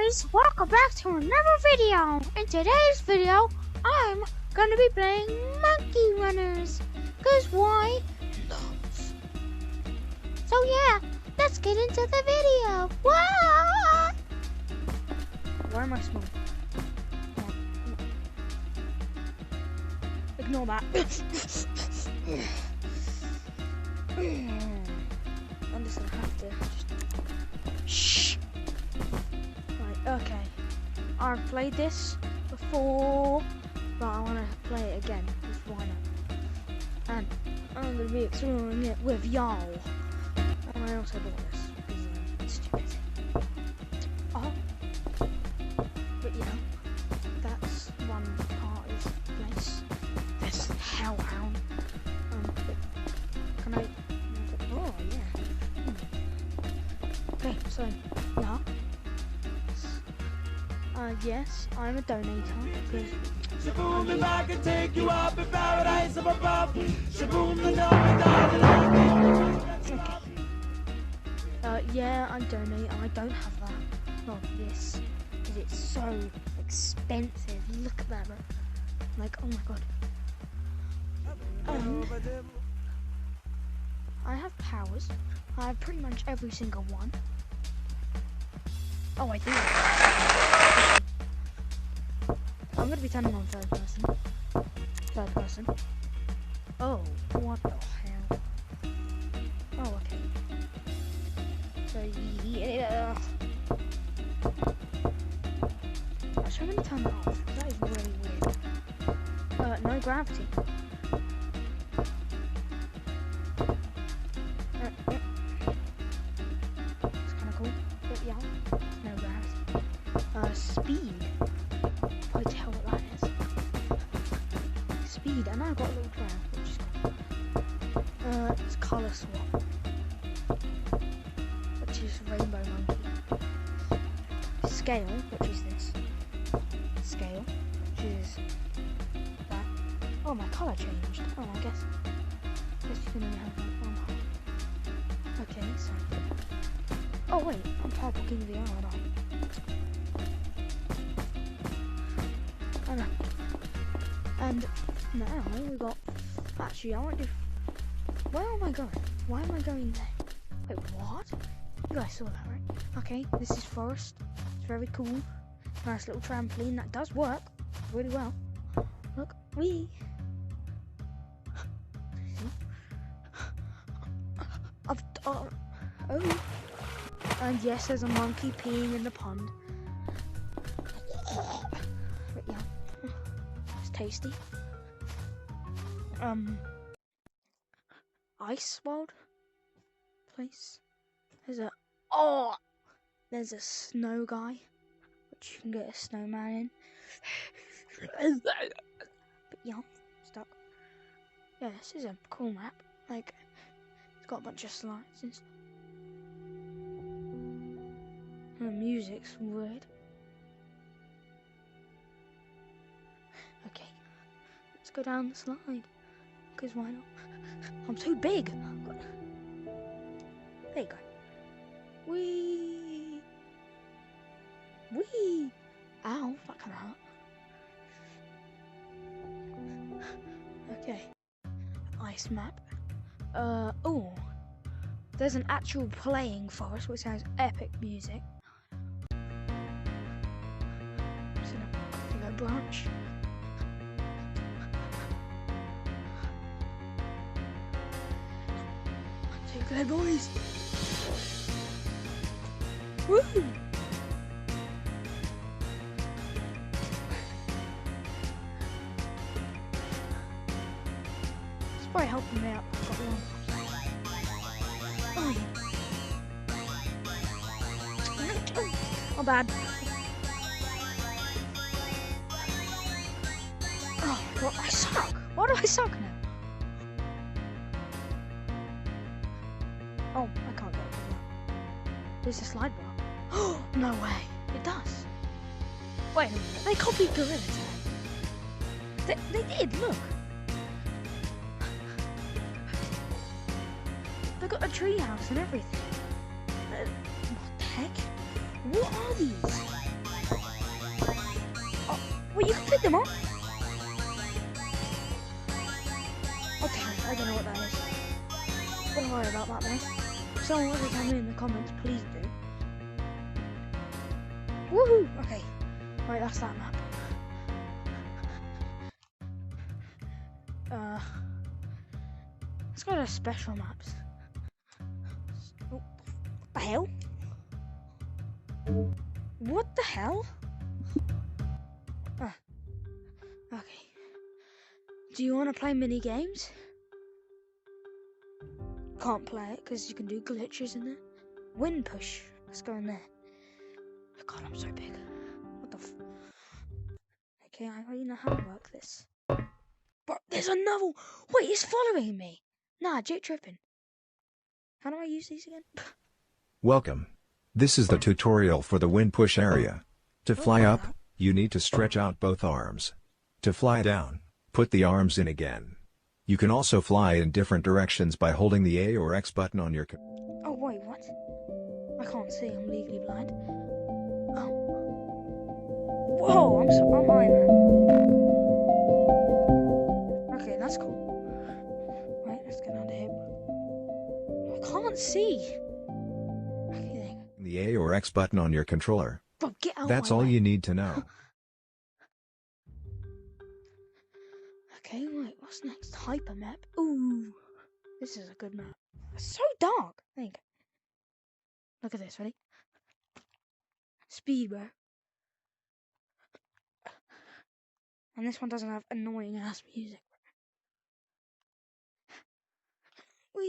guys, welcome back to another video. In today's video, I'm gonna be playing Monkey Runners. Cause why not? So yeah, let's get into the video. What? Why am I small? Ignore that. I'm just gonna have to shh. Right, okay. I've played this before, but I want to play it again, because why not? And I'm going to be exploring it with y'all. And I also bought this, because it's stupid. Oh. But yeah, that's one part of this place. This hellhound. Can I... Oh, yeah. Okay, so, yeah. Yes, I'm a donator. Shaboom, if I could take you up in paradise up above. Shaboom, okay. Yeah, I donate. I don't have that. Not this, because it's so expensive. Look at that, bro. Like, oh my god. I have powers. I have pretty much every single one. Oh, I do. I'm gonna be turning on third person. Third person. Oh, what the hell? Oh, okay. So yeah. Actually, I'm gonna turn it off. That is really weird. No gravity. It's kind of cool, but yeah, no gravity. Speed. I tell what that is. Speed, and I've got a little trail, which is cool. It's colour swap, which is rainbow monkey. Scale, which is this. Scale, which is that. Oh, my colour changed. Oh, I guess you can only have like one part. Okay, so. Oh wait, I'm Purple King VR, aren't I? And now we got. Actually, I want to. Where am I going? Why am I going there? Wait, what? You guys saw that, right? Okay, this is forest. It's very cool. Nice little trampoline that does work really well. Look, wee. Oh. And yes, there's a monkey peeing in the pond. But yeah. Tasty. Ice World place. There's a snow guy, which you can get a snowman in. But yeah, stuck. Yeah, this is a cool map. Like, it's got a bunch of slides and stuff. And the music's weird. Okay. Let's go down the slide, because why not? I'm too big. There you go. Whee! Whee! Ow, that kind of hurt. Okay. Ice map. Oh. There's an actual playing forest which has epic music. Just gonna go branch. Good boys. Woo! It's probably helping me out. I've got one. Oh. Not bad. Oh, well, I suck. Why do I suck now? Oh, I can't go over that. There's a slide bar. Oh, no way. It does. Wait a minute. They copied Gorilla Tag. They did, look. They got a treehouse and everything. What the heck? What are these? Well, you can pick them up. Okay, I don't know what that is. Don't worry about that, mate. If someone wants to tell me in the comments, please do. Woohoo! Okay, right, that's that map. Let's go to special maps. Oh, what the hell? What the hell? Ah, okay. Do you want to play mini games? Can't play it because you can do glitches in there. Wind push. Let's go in there. Oh God, I'm so big. What the f... Okay, I already know how to work this. But there's another... Wait, it's following me. Nah, Jake tripping. How do I use these again? Welcome. This is the tutorial for the wind push area. To fly up, you need to stretch out both arms. To fly down, put the arms in again. You can also fly in different directions by holding the A or X button on your... Oh, wait, what? I can't see, I'm legally blind. Oh. Whoa, I'm Iron Man. Okay, that's cool. Right, let's get out of here. I can't see. Okay, there you go. The A or X button on your controller. Bro, get out That's my all way. you need to know. Okay, wait, what's next? Hyper map. Ooh, this is a good map. It's so dark. There you go. Look at this, ready? Speed, bro. And this one doesn't have annoying ass music.